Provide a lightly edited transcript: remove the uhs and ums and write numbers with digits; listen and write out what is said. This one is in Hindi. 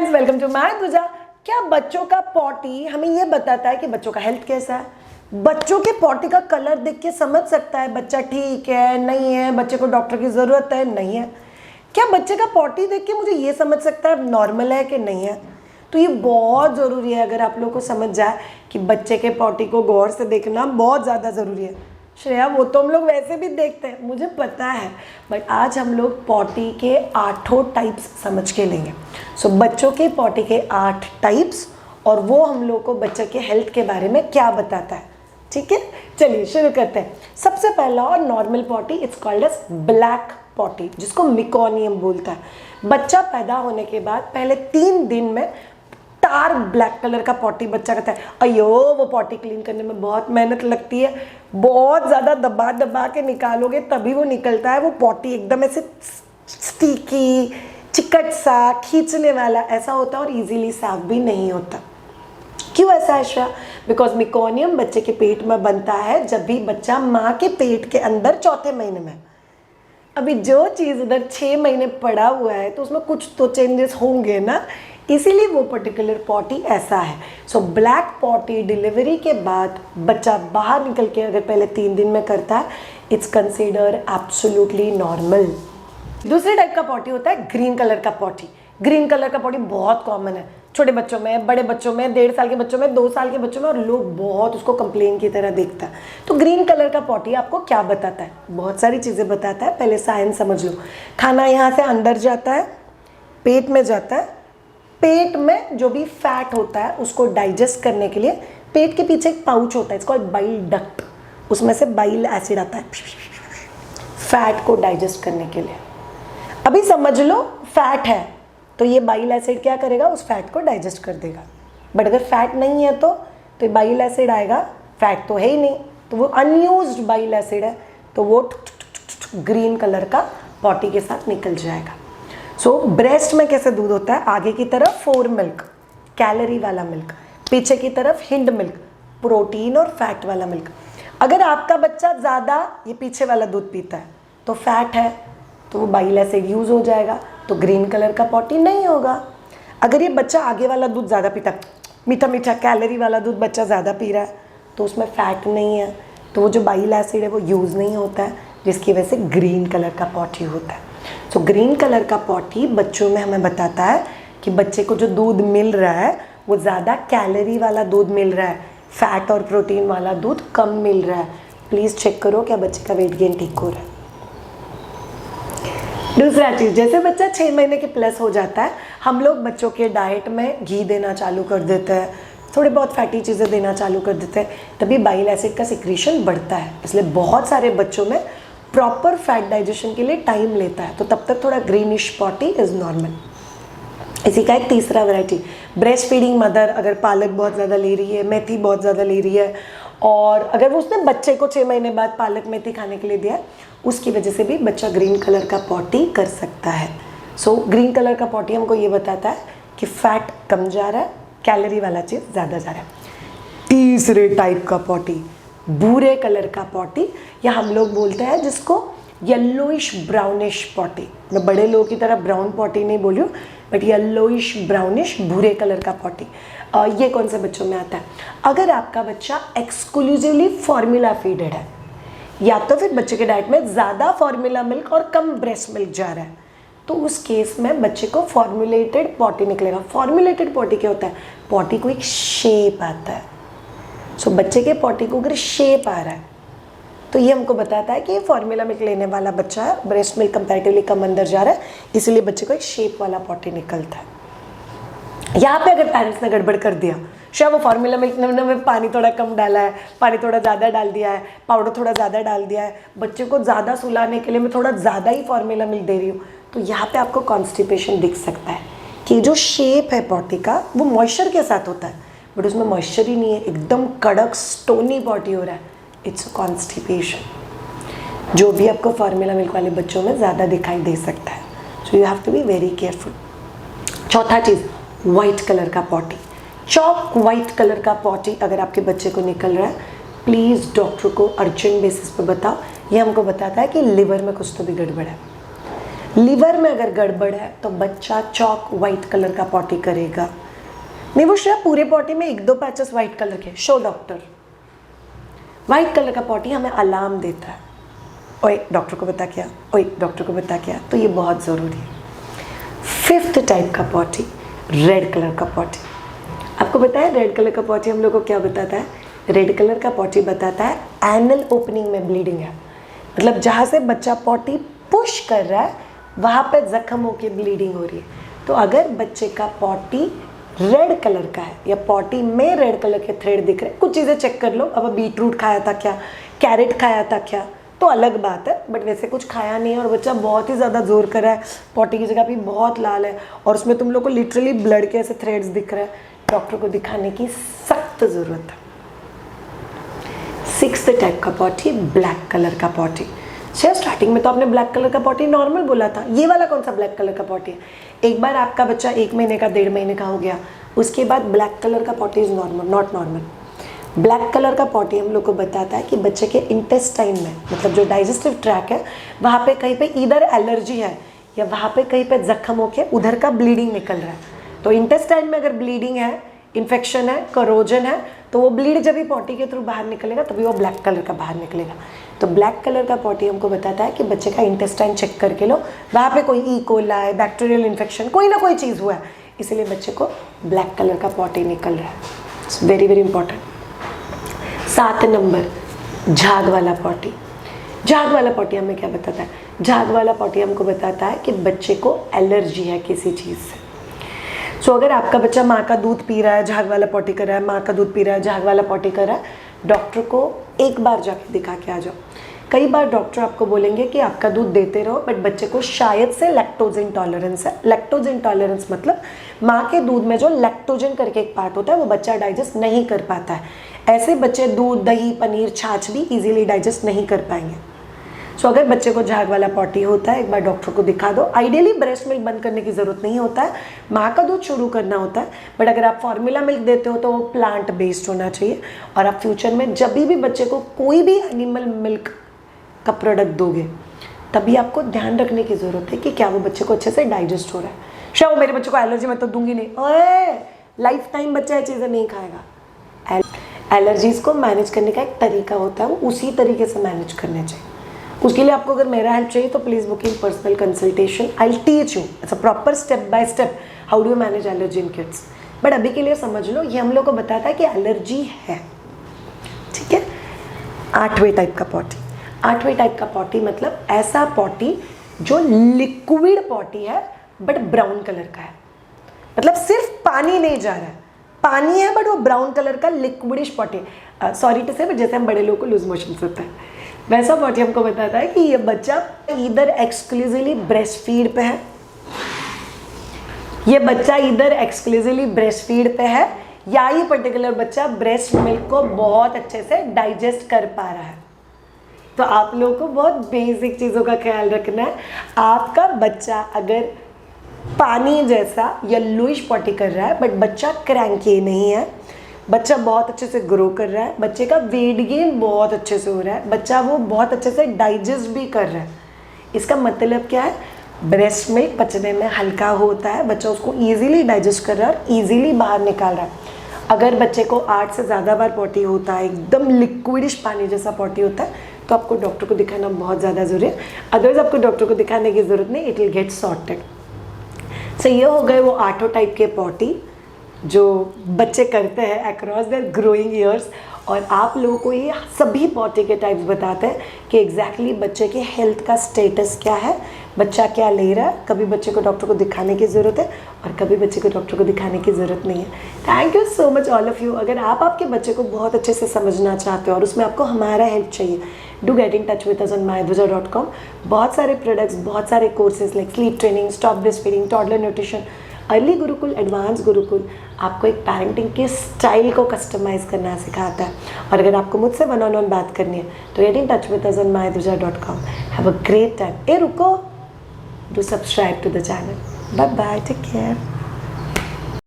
फ्रेंड्स, वेलकम टू माय दूजा। क्या बच्चों का पॉटी हमें ये बताता है कि बच्चों का हेल्थ कैसा है? बच्चों के पॉटी का कलर देख के समझ सकता है बच्चा ठीक है नहीं है, बच्चे को डॉक्टर की ज़रूरत है नहीं है? क्या बच्चे का पॉटी देख के मुझे ये समझ सकता है नॉर्मल है कि नहीं है? तो ये बहुत ज़रूरी है। अगर आप लोगों को समझ जाए कि बच्चे के पॉटी को गौर से देखना बहुत ज़्यादा ज़रूरी है। श्रेया, वो तो हम लोग वैसे भी देखते हैं, मुझे पता है, बट आज हम लोग पॉटी के 8 टाइप्स समझ के लेंगे। सो बच्चों के पॉटी के 8 टाइप्स और वो हम लोग को बच्चे के हेल्थ के बारे में क्या बताता है। ठीक है, चलिए शुरू करते हैं। सबसे पहला और normal potty, it's called as black potty, जिसको मिकोनियम बोलता है। बच्चा पैदा होने के बाद पहले 3 दिन में डार्क ब्लैक कलर का पॉटी बच्चा कहता है। अयो, वो पॉटी क्लीन करने में बहुत मेहनत लगती है, बहुत ज़्यादा दबा दबा के निकालोगे तभी वो निकलता है। वो पॉटी एकदम ऐसे स्टिकी, चिकट सा, खींचने वाला ऐसा होता है और इजीली साफ भी नहीं होता। क्यों ऐसा है श्रेया? बिकॉज मिकोनियम बच्चे के पेट में बनता है जब भी बच्चा माँ के पेट के अंदर 4थे महीने में। अभी जो चीज़ उधर 6 महीने पड़ा हुआ है तो उसमें कुछ तो चेंजेस होंगे ना, इसीलिए वो पर्टिकुलर पॉटी ऐसा है। सो ब्लैक पॉटी डिलीवरी के बाद बच्चा बाहर निकल के अगर पहले 3 दिन में करता है, इट्स कंसिडर एब्सोल्युटली नॉर्मल। दूसरे टाइप का पॉटी होता है ग्रीन कलर का पॉटी। ग्रीन कलर का पॉटी बहुत कॉमन है, छोटे बच्चों में, बड़े बच्चों में, 1.5 साल के बच्चों में, 2 साल के बच्चों में, और लोग बहुत उसको कंप्लेन की तरह देखता है। तो ग्रीन कलर का पॉटी आपको क्या बताता है? बहुत सारी चीज़ें बताता है। पहले साइंस समझ लो। खाना यहाँ से अंदर जाता है, पेट में जाता है, पेट में जो भी फैट होता है उसको डाइजेस्ट करने के लिए पेट के पीछे एक पाउच होता है, इसको बाइल डक्ट, उसमें से बाइल एसिड आता है फैट को डाइजेस्ट करने के लिए। अभी समझ लो फैट है तो ये बाइल एसिड क्या करेगा, उस फैट को डाइजेस्ट कर देगा। बट अगर फैट नहीं है तो बाइल एसिड आएगा, फैट तो है ही नहीं, तो वो अनयूज्ड बाइल एसिड है, तो वो ग्रीन कलर का पॉटी के साथ निकल जाएगा। सो ब्रेस्ट में कैसे दूध होता है? आगे की तरफ 4 मिल्क, कैलोरी वाला मिल्क, पीछे की तरफ हिंड मिल्क, प्रोटीन और फैट वाला मिल्क। अगर आपका बच्चा ज़्यादा ये पीछे वाला दूध पीता है तो फैट है, तो वो बाइल एसिड यूज़ हो जाएगा, तो ग्रीन कलर का पॉटी नहीं होगा। अगर ये बच्चा आगे वाला दूध ज़्यादा पीता है, मीठा मीठा कैलोरी वाला दूध बच्चा ज़्यादा पी रहा है, तो उसमें फैट नहीं है, तो वो जो बाइल एसिड है वो यूज़ नहीं होता है, जिसकी वजह से ग्रीन कलर का पॉटी होता है। तो ग्रीन कलर का पॉटी बच्चों में हमें बताता है कि बच्चे को जो दूध मिल रहा है वो ज़्यादा कैलोरी वाला दूध मिल रहा है, फैट और प्रोटीन वाला दूध कम मिल रहा है। प्लीज़ चेक करो क्या बच्चे का वेट गेन ठीक हो रहा है। दूसरा चीज़, जैसे बच्चा 6 महीने के प्लस हो जाता है, हम लोग बच्चों के डाइट में घी देना चालू कर देते हैं, थोड़े बहुत फैटी चीज़ें देना चालू कर देते हैं, तभी बाइल एसिड का सिक्रीशन बढ़ता है। इसलिए बहुत सारे बच्चों में प्रॉपर फैट डाइजेशन के लिए टाइम लेता है, तो तब तक थोड़ा ग्रीनिश पॉटी इज़ नॉर्मल। इसी का एक तीसरा वैरायटी, ब्रेस्ट फीडिंग मदर अगर पालक बहुत ज़्यादा ले रही है, मेथी बहुत ज़्यादा ले रही है, और अगर वो उसने बच्चे को 6 महीने बाद पालक मेथी खाने के लिए दिया, उसकी वजह से भी बच्चा ग्रीन कलर का पॉटी कर सकता है। सो ग्रीन कलर का पॉटी हमको ये बताता है कि फैट कम जा रहा है, कैलोरी वाला चीज़ ज़्यादा जा रहा है। तीसरे टाइप का पॉटी, भूरे कलर का पॉटी, या हम लोग बोलते हैं जिसको येलोइश ब्राउनिश पॉटी। मैं बड़े लोगों की तरह ब्राउन पॉटी नहीं बोली हूँ, बट येलोइश ब्राउनिश भूरे कलर का पॉटी। ये कौन से बच्चों में आता है? अगर आपका बच्चा एक्सक्लूसिवली फॉर्मूला फीडेड है, या तो फिर बच्चे के डाइट में ज़्यादा फॉर्मूला मिल्क और कम ब्रेस्ट मिल्क जा रहा है, तो उस केस में बच्चे को फॉर्मुलेटेड पॉटी निकलेगा। फॉर्मुलेटेड पॉटी क्या होता है? पॉटी को एक शेप आता है। सो बच्चे के पॉटी को अगर शेप आ रहा है तो ये हमको बताता है कि ये फॉर्मूला मिल्क लेने वाला बच्चा है, ब्रेस्ट मिल्क कंपैरेटिवली कम अंदर जा रहा है, इसीलिए बच्चे को एक शेप वाला पॉटी निकलता है। यहाँ पे अगर पेरेंट्स ने गड़बड़ कर दिया, शायद वो फार्मूला मिल्क में पानी थोड़ा कम डाला है, पानी थोड़ा ज़्यादा डाल दिया है, पाउडर थोड़ा ज़्यादा डाल दिया है, बच्चे को ज़्यादा सुलाने के लिए मैं थोड़ा ज़्यादा ही फार्मूला मिल्क दे रही हूँ, तो यहाँ पे आपको कॉन्स्टिपेशन दिख सकता है कि जो शेप है पॉटी का वो मॉइस्चर के साथ होता है, बट उसमें मॉइस्चर ही नहीं है, एकदम कड़क स्टोनी पॉटी हो रहा है। इट्स कॉन्स्टिपेशन, जो भी आपको फार्मूला मिल्क वाले बच्चों में ज़्यादा दिखाई दे सकता है। So you have to be very careful. चौथा चीज़, वाइट कलर का पॉटी, चॉक वाइट कलर का पॉटी अगर आपके बच्चे को निकल रहा है, प्लीज़ डॉक्टर को अर्जेंट बेसिस पे बताओ। ये हमको बताता है कि लिवर में कुछ तो भी गड़बड़ है। लीवर में अगर गड़बड़ है तो बच्चा चॉक वाइट कलर का पॉटी करेगा। नहीं वो शायद पूरे पॉटी में 1-2 पैचेस वाइट कलर के, शो डॉक्टर। वाइट कलर का पॉटी हमें अलार्म देता है, ओए डॉक्टर को बता क्या, ओए डॉक्टर को बता क्या, तो ये बहुत ज़रूरी है। 5th टाइप का पॉटी, रेड कलर का पॉटी। आपको पता है रेड कलर का पॉटी हम लोग को क्या बताता है? रेड कलर का पॉटी बताता है एनल ओपनिंग में ब्लीडिंग है, मतलब जहाँ से बच्चा पॉटी पुश कर रहा है वहाँ पे जख्म होके ब्लीडिंग हो रही है। तो अगर बच्चे का पॉटी रेड कलर का है या पॉटी में रेड कलर के थ्रेड दिख रहे हैं, कुछ चीज़ें चेक कर लो। अब बीटरूट खाया था क्या, कैरेट खाया था क्या, तो अलग बात है, बट वैसे कुछ खाया नहीं है और बच्चा बहुत ही ज़्यादा जोर कर रहा है, पॉटी की जगह भी बहुत लाल है और उसमें तुम लोग को लिटरली ब्लड के ऐसे थ्रेड्स दिख रहे हैं, डॉक्टर को दिखाने की सख्त ज़रूरत है। 6th टाइप का पॉटी, ब्लैक कलर का पॉटी। शायद स्टार्टिंग में तो आपने ब्लैक कलर का पॉटी नॉर्मल बोला था, ये वाला कौन सा ब्लैक कलर का पॉटी है? एक बार आपका बच्चा 1 महीने का 1.5 महीने का हो गया, उसके बाद ब्लैक कलर का potty is normal, not normal. Black colour का पॉटी हम लोग को बताता है कि बच्चे के इंटेस्टाइन में, मतलब जो डाइजेस्टिव ट्रैक है वहाँ पे कहीं पे इधर एलर्जी है या वहाँ पे कहीं पे जख्म होके उधर का ब्लीडिंग निकल रहा है। तो इंटेस्टाइन में अगर ब्लीडिंग है, इन्फेक्शन है, करोजन है, तो वो ब्लीड जब भी पॉटी के थ्रू बाहर निकलेगा तभी वो ब्लैक कलर का बाहर निकलेगा। तो ब्लैक कलर का पॉटी हमको बताता है कि बच्चे का इंटेस्टाइन चेक करके लो, वहाँ पे कोई ई कोलाई, बैक्टीरियल इन्फेक्शन, कोई ना कोई चीज़ हुआ है, इसीलिए बच्चे को ब्लैक कलर का पॉटी निकल रहा है। It's very very important. 7 number, झाग वाला पॉटी। झाग वाला पॉटी हमें क्या बताता है? झाग वाला पॉटी हमको बताता है कि बच्चे को एलर्जी है किसी चीज़ से। सो अगर आपका बच्चा माँ का दूध पी रहा है, झाग वाला पॉटी कर रहा है, माँ का दूध पी रहा है, झाग वाला पॉटी कर रहा है, डॉक्टर को एक बार जाके दिखा के आ जाओ। कई बार डॉक्टर आपको बोलेंगे कि आपका दूध देते रहो, बट बच्चे को शायद से लैक्टोज इंटॉलरेंस है। लैक्टोज इंटॉलरेंस मतलब माँ के दूध में जो लैक्टोजन करके एक पार्ट होता है वो बच्चा डाइजेस्ट नहीं कर पाता है। ऐसे बच्चे दूध, दही, पनीर, छाछ भी इजीली डाइजेस्ट नहीं कर पाएंगे। सो अगर बच्चे को झाग वाला पॉटी होता है, एक बार डॉक्टर को दिखा दो। आइडियली ब्रेस्ट मिल्क बंद करने की ज़रूरत नहीं होता है, माँ का दूध शुरू करना होता है, बट अगर आप फॉर्मूला मिल्क देते हो तो वो प्लांट बेस्ड होना चाहिए। और आप फ्यूचर में जब भी बच्चे को कोई भी एनिमल मिल्क का प्रोडक्ट दोगे तभी आपको ध्यान रखने की ज़रूरत है कि क्या वो बच्चे को अच्छे से डाइजेस्ट हो रहा है। शायद वो मेरे बच्चे को एलर्जी मैं तो दूंगी नहीं, ओए लाइफ टाइम बच्चा ये चीज़ें नहीं खाएगा। एलर्जीज़ को मैनेज करने का एक तरीका होता है, वो उसी तरीके से मैनेज करने चाहिए। उसके लिए आपको अगर मेरा हेल्प चाहिए तो please book in personal consultation. I will teach you it's a proper step by step how do you manage allergy in kids. But अभी के लिए समझ लो, ये हम लोग को बताता है कि एलर्जी है, ठीक है। 8वें टाइप का पॉटी। 8वें टाइप का पॉटी मतलब ऐसा पॉटी जो लिक्विड पॉटी है बट ब्राउन कलर का है, मतलब सिर्फ पानी नहीं जा रहा है, पानी है बट वो ब्राउन कलर का लिक्विडिश पॉटी है। सॉरी टू से, बट जैसे हम बड़े लोगों को लूज मोशन होता है वैसा पॉटी हमको बताता है कि ये बच्चा इधर एक्सक्लूसिवली ब्रेस्ट फीड पे है, ये बच्चा इधर एक्सक्लूसिवली ब्रेस्ट फीड पे है, या ये पर्टिकुलर बच्चा ब्रेस्ट मिल्क को बहुत अच्छे से डाइजेस्ट कर पा रहा है। तो आप लोगों को बहुत बेसिक चीज़ों का ख्याल रखना है। आपका बच्चा अगर पानी जैसा येलोइश पॉटी कर रहा है बट बच्चा क्रैंकी नहीं है, बच्चा बहुत अच्छे से ग्रो कर रहा है, बच्चे का वेट गेन बहुत अच्छे से हो रहा है, बच्चा वो बहुत अच्छे से डाइजेस्ट भी कर रहा है, इसका मतलब क्या है? ब्रेस्ट मिल्क पचने में हल्का होता है, बच्चा उसको ईजिली डाइजेस्ट कर रहा है और ईजिली बाहर निकाल रहा है। अगर बच्चे को 8 से ज़्यादा बार पॉटी होता है, एकदम लिक्विडिश पानी जैसा पॉटी होता है, तो आपको डॉक्टर को दिखाना बहुत ज़्यादा ज़रूरी है। अदरवाइज आपको डॉक्टर को दिखाने की ज़रूरत नहीं, इट विल गेट सॉर्टेड। सो ये हो गए वो 8 टाइप के पॉटी जो बच्चे करते हैं अक्रॉस देयर ग्रोइंग ईयर्स। और आप लोगों को ये सभी पॉटी के टाइप्स बताते हैं कि एग्जैक्टली बच्चे के हेल्थ का स्टेटस क्या है, बच्चा क्या ले रहा है। कभी बच्चे को डॉक्टर को दिखाने की ज़रूरत है और कभी बच्चे को डॉक्टर को दिखाने की ज़रूरत नहीं है। Thank you so much all of you. अगर आप आपके बच्चे को बहुत अच्छे से समझना चाहते हो और उसमें आपको हमारा हेल्प चाहिए, do get in touch with us on myadvija.com। बहुत सारे प्रोडक्ट्स, बहुत सारे courses like sleep training, stop breast feeding, toddler nutrition, early Gurukul, advance Gurukul आपको एक पेरेंटिंग के स्टाइल को कस्टमाइज़ करना सिखाता है। और अगर आपको मुझसे वन ऑन वन बात करनी है तो get in touch with us on myadvija.com। Have a great time. रुको, do subscribe to the channel. Bye bye, take care.